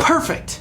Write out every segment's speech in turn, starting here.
Perfect!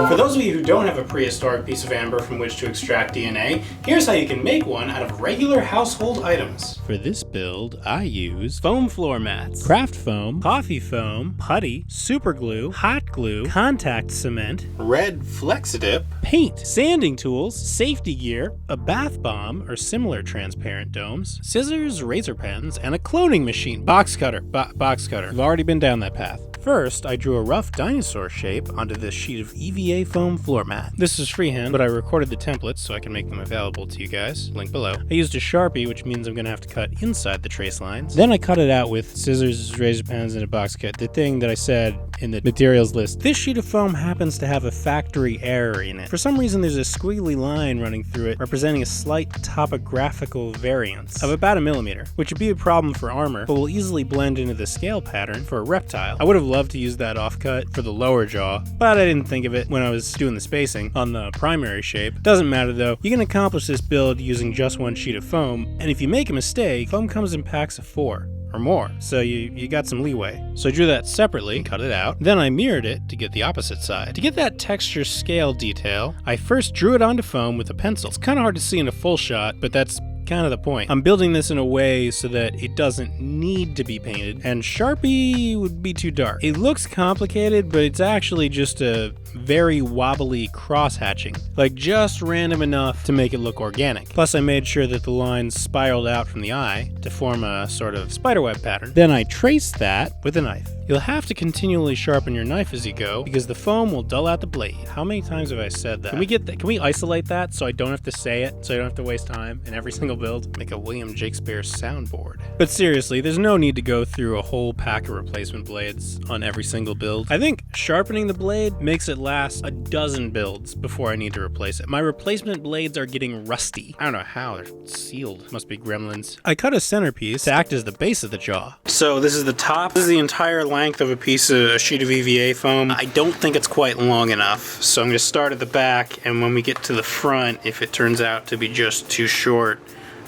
For those of you who don't have a prehistoric piece of amber from which to extract DNA, here's how you can make one out of regular household items. For this build, I use foam floor mats, craft foam, coffee foam, putty, super glue, hot glue, contact cement, red Flexidip, paint, sanding tools, safety gear, a bath bomb or similar transparent domes, scissors, razor pens, and a cloning machine. Box cutter. Box cutter. We've already been down that path. First, I drew a rough dinosaur shape onto this sheet of EVA foam floor mat. This is freehand, but I recorded the templates so I can make them available to you guys. Link below. I used a Sharpie, which means I'm going to have to cut inside the trace lines. Then I cut it out with scissors, razor pens, and a box cut. The thing that I said in the materials list. This sheet of foam happens to have a factory error in it. For some reason, there's a squiggly line running through it, representing a slight topographical variance of about 1 millimeter, which would be a problem for armor, but will easily blend into the scale pattern for a reptile. I would have loved to use that offcut for the lower jaw, but I didn't think of it when I was doing the spacing on the primary shape. Doesn't matter though, you can accomplish this build using just one sheet of foam, and if you make a mistake, foam comes in packs of 4. Or more, so you got some leeway. So I drew that separately, cut it out, then I mirrored it to get the opposite side. To get that texture scale detail, I first drew it onto foam with a pencil. It's kind of hard to see in a full shot, but that's kind of the point. I'm building this in a way so that it doesn't need to be painted, and Sharpie would be too dark. It looks complicated, but it's actually just a very wobbly cross-hatching, like just random enough to make it look organic. Plus I made sure that the lines spiraled out from the eye to form a sort of spiderweb pattern. Then I traced that with a knife. You'll have to continually sharpen your knife as you go because the foam will dull out the blade. How many times have I said that? Can we isolate that so I don't have to say it, so I don't have to waste time in every single build? Make a William Jakespeare soundboard. But seriously, there's no need to go through a whole pack of replacement blades on every single build. I think sharpening the blade makes it last a dozen builds before I need to replace it. My replacement blades are getting rusty. I don't know how, they're sealed. Must be gremlins. I cut a centerpiece to act as the base of the jaw. So this is the top. This is the entire length of a sheet of EVA foam. I don't think it's quite long enough, so I'm going to start at the back, and when we get to the front, if it turns out to be just too short,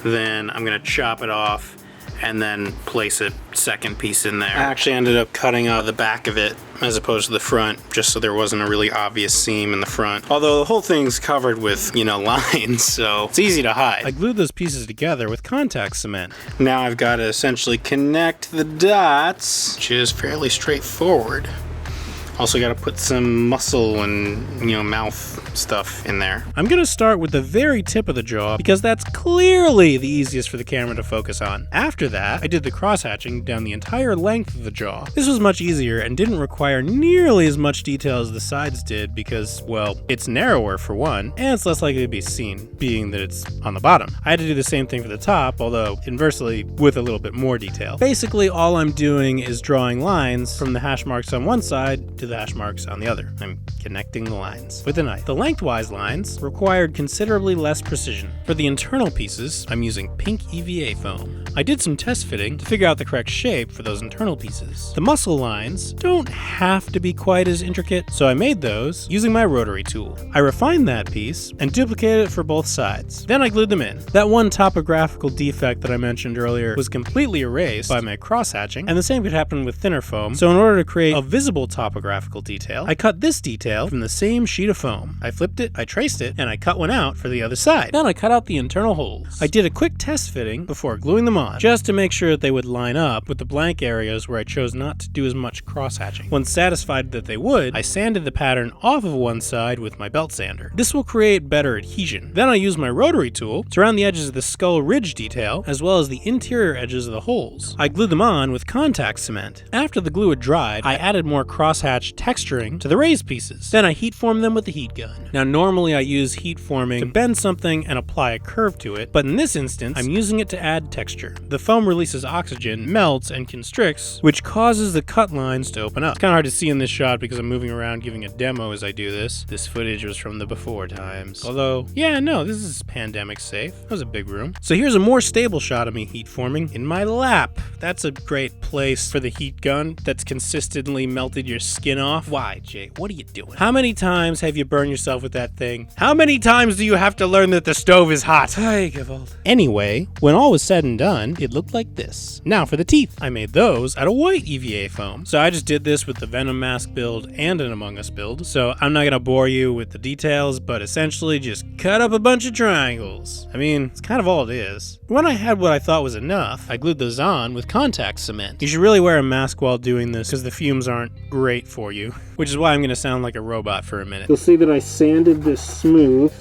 then I'm going to chop it off and then place a second piece in there. I actually ended up cutting out the back of it as opposed to the front, just so there wasn't a really obvious seam in the front. Although the whole thing's covered with, lines, so it's easy to hide. I glued those pieces together with contact cement. Now I've got to essentially connect the dots, which is fairly straightforward. Also got to put some muscle and, mouth stuff in there. I'm going to start with the very tip of the jaw because that's clearly the easiest for the camera to focus on. After that, I did the cross-hatching down the entire length of the jaw. This was much easier and didn't require nearly as much detail as the sides did because, well, it's narrower for one, and it's less likely to be seen, being that it's on the bottom. I had to do the same thing for the top, although inversely with a little bit more detail. Basically, all I'm doing is drawing lines from the hash marks on one side to the hash marks on the other. I'm connecting the lines with a knife. The lengthwise lines required considerably less precision. For the internal pieces, I'm using pink EVA foam. I did some test fitting to figure out the correct shape for those internal pieces. The muscle lines don't have to be quite as intricate, so I made those using my rotary tool. I refined that piece and duplicated it for both sides. Then I glued them in. That one topographical defect that I mentioned earlier was completely erased by my cross-hatching, and the same could happen with thinner foam, so in order to create a visible topographical detail, I cut this detail from the same sheet of foam. I flipped it, I traced it, and I cut one out for the other side. Then I cut out the internal holes. I did a quick test fitting before gluing them on, just to make sure that they would line up with the blank areas where I chose not to do as much cross-hatching. Once satisfied that they would, I sanded the pattern off of one side with my belt sander. This will create better adhesion. Then I used my rotary tool to round the edges of the skull ridge detail, as well as the interior edges of the holes. I glued them on with contact cement. After the glue had dried, I added more cross-hatch texturing to the raised pieces. Then I heat formed them with the heat gun. Now normally I use heat forming to bend something and apply a curve to it, but in this instance, I'm using it to add texture. The foam releases oxygen, melts, and constricts, which causes the cut lines to open up. It's kind of hard to see in this shot because I'm moving around giving a demo as I do this. This footage was from the before times. Although, yeah, no, this is pandemic safe. That was a big room. So here's a more stable shot of me heat forming in my lap. That's a great place for the heat gun that's consistently melted your skin skin off. Why, Jay? What are you doing? How many times have you burned yourself with that thing? How many times do you have to learn that the stove is hot? Ay, Gewalt. Anyway, when all was said and done, it looked like this. Now for the teeth. I made those out of white EVA foam. So I just did this with the Venom mask build and an Among Us build. So I'm not gonna bore you with the details, but essentially just cut up a bunch of triangles. I mean, it's kind of all it is. When I had what I thought was enough, I glued those on with contact cement. You should really wear a mask while doing this because the fumes aren't great for you, which is why I'm gonna sound like a robot for a minute. You'll see that I sanded this smooth.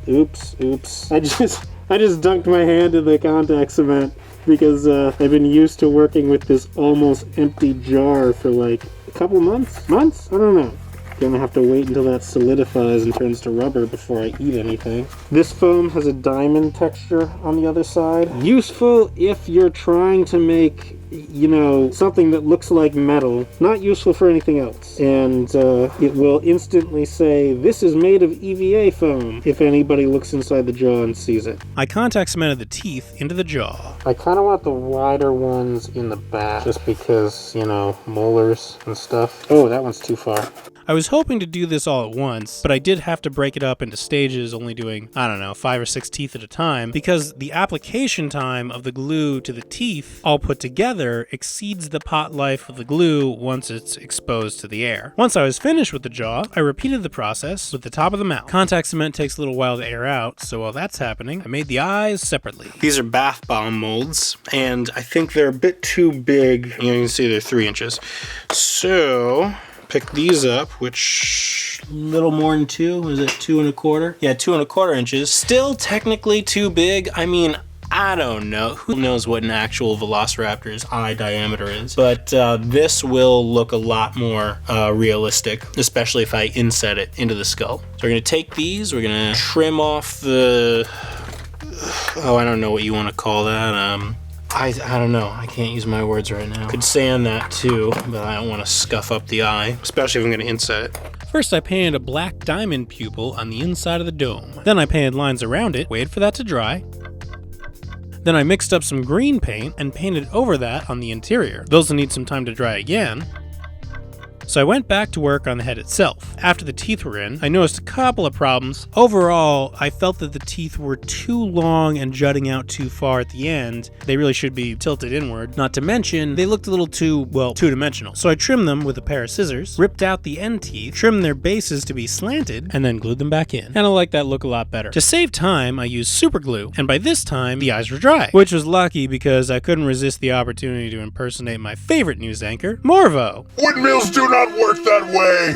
Oops. I just dunked my hand in the contact cement because I've been used to working with this almost empty jar for like a couple months? I don't know. Gonna have to wait until that solidifies and turns to rubber before I eat anything. This foam has a diamond texture on the other side. Useful if you're trying to make, you know, something that looks like metal. Not useful for anything else. And it will instantly say, this is made of EVA foam, if anybody looks inside the jaw and sees it. I contact cemented the teeth into the jaw. I kind of want the wider ones in the back, just because, you know, molars and stuff. Oh, that one's too far. I was hoping to do this all at once, but I did have to break it up into stages, only doing, I don't know, 5 or 6 teeth at a time, because the application time of the glue to the teeth, all put together, exceeds the pot life of the glue once it's exposed to the air. Once I was finished with the jaw, I repeated the process with the top of the mouth. Contact cement takes a little while to air out, so while that's happening, I made the eyes separately. These are bath bomb molds, and I think they're a bit too big. You can see they're 3 inches. So pick these up, which little more than 2, is it 2 1/4? Yeah, 2 1/4 inches. Still technically too big. I mean, I don't know. Who knows what an actual Velociraptor's eye diameter is? But this will look a lot more realistic, especially if I inset it into the skull. So we're gonna take these, we're gonna trim off the, oh, I don't know what you want to call that. I don't know. I can't use my words right now. Could sand that too, but I don't want to scuff up the eye, especially if I'm going to inset it. First, I painted a black diamond pupil on the inside of the dome. Then I painted lines around it, waited for that to dry. Then I mixed up some green paint and painted over that on the interior. Those will need some time to dry again. So I went back to work on the head itself. After the teeth were in, I noticed a couple of problems. Overall, I felt that the teeth were too long and jutting out too far at the end. They really should be tilted inward. Not to mention, they looked a little too, well, two-dimensional. So I trimmed them with a pair of scissors, ripped out the end teeth, trimmed their bases to be slanted, and then glued them back in. And I like that look a lot better. To save time, I used super glue, and by this time, the eyes were dry. Which was lucky because I couldn't resist the opportunity to impersonate my favorite news anchor, Morvo. Windmills do not work that way!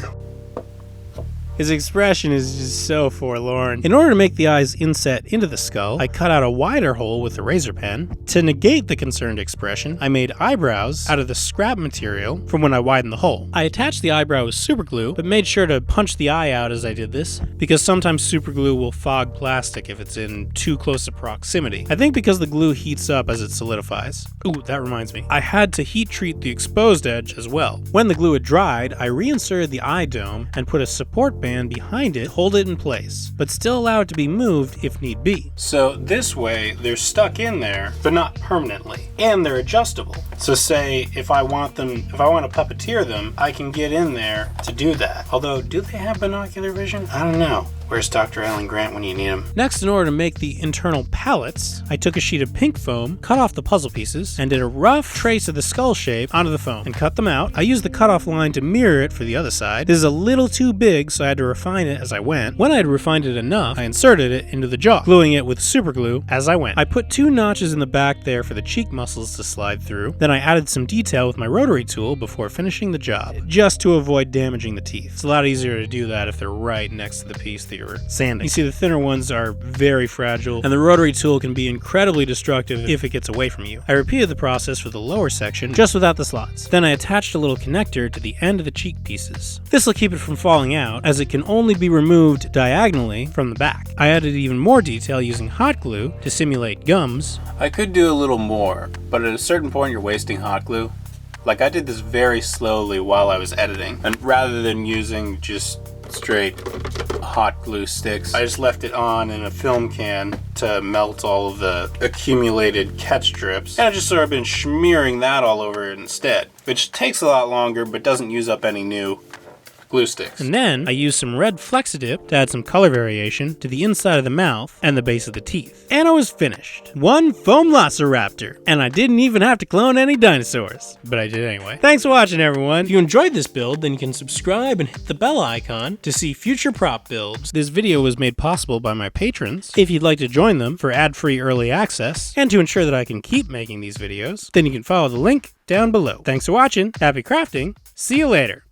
His expression is just so forlorn. In order to make the eyes inset into the skull, I cut out a wider hole with a razor pen. To negate the concerned expression, I made eyebrows out of the scrap material from when I widened the hole. I attached the eyebrow with super glue, but made sure to punch the eye out as I did this, because sometimes super glue will fog plastic if it's in too close a proximity. I think because the glue heats up as it solidifies. Ooh, that reminds me. I had to heat treat the exposed edge as well. When the glue had dried, I reinserted the eye dome and put a support band behind it, hold it in place, but still allow it to be moved if need be. So this way, they're stuck in there, but not permanently, and they're adjustable. So say if I want to puppeteer them, I can get in there to do that. Although, do they have binocular vision? I don't know. Where's Dr. Alan Grant when you need him? Next, in order to make the internal pallets, I took a sheet of pink foam, cut off the puzzle pieces, and did a rough trace of the skull shape onto the foam, and cut them out. I used the cutoff line to mirror it for the other side. This is a little too big, so I had to refine it as I went. When I had refined it enough, I inserted it into the jaw, gluing it with super glue as I went. I put 2 notches in the back there for the cheek muscles to slide through. Then I added some detail with my rotary tool before finishing the job, just to avoid damaging the teeth. It's a lot easier to do that if they're right next to the piece that you're sanding. You see, the thinner ones are very fragile, and the rotary tool can be incredibly destructive if it gets away from you. I repeated the process for the lower section, just without the slots. Then I attached a little connector to the end of the cheek pieces. This will keep it from falling out, as it can only be removed diagonally from the back. I added even more detail using hot glue to simulate gums. I could do a little more, but at a certain point you're wasting hot glue. Like, I did this very slowly while I was editing, and rather than using just straight hot glue sticks. I just left it on in a film can to melt all of the accumulated catch strips. And I've just sort of been smearing that all over it instead, which takes a lot longer but doesn't use up any new glue sticks. And then I used some red Flexidip to add some color variation to the inside of the mouth and the base of the teeth. And I was finished. One foam Velociraptor. And I didn't even have to clone any dinosaurs. But I did anyway. Thanks for watching, everyone. If you enjoyed this build, then you can subscribe and hit the bell icon to see future prop builds. This video was made possible by my patrons. If you'd like to join them for ad-free early access, and to ensure that I can keep making these videos, then you can follow the link down below. Thanks for watching. Happy crafting. See you later.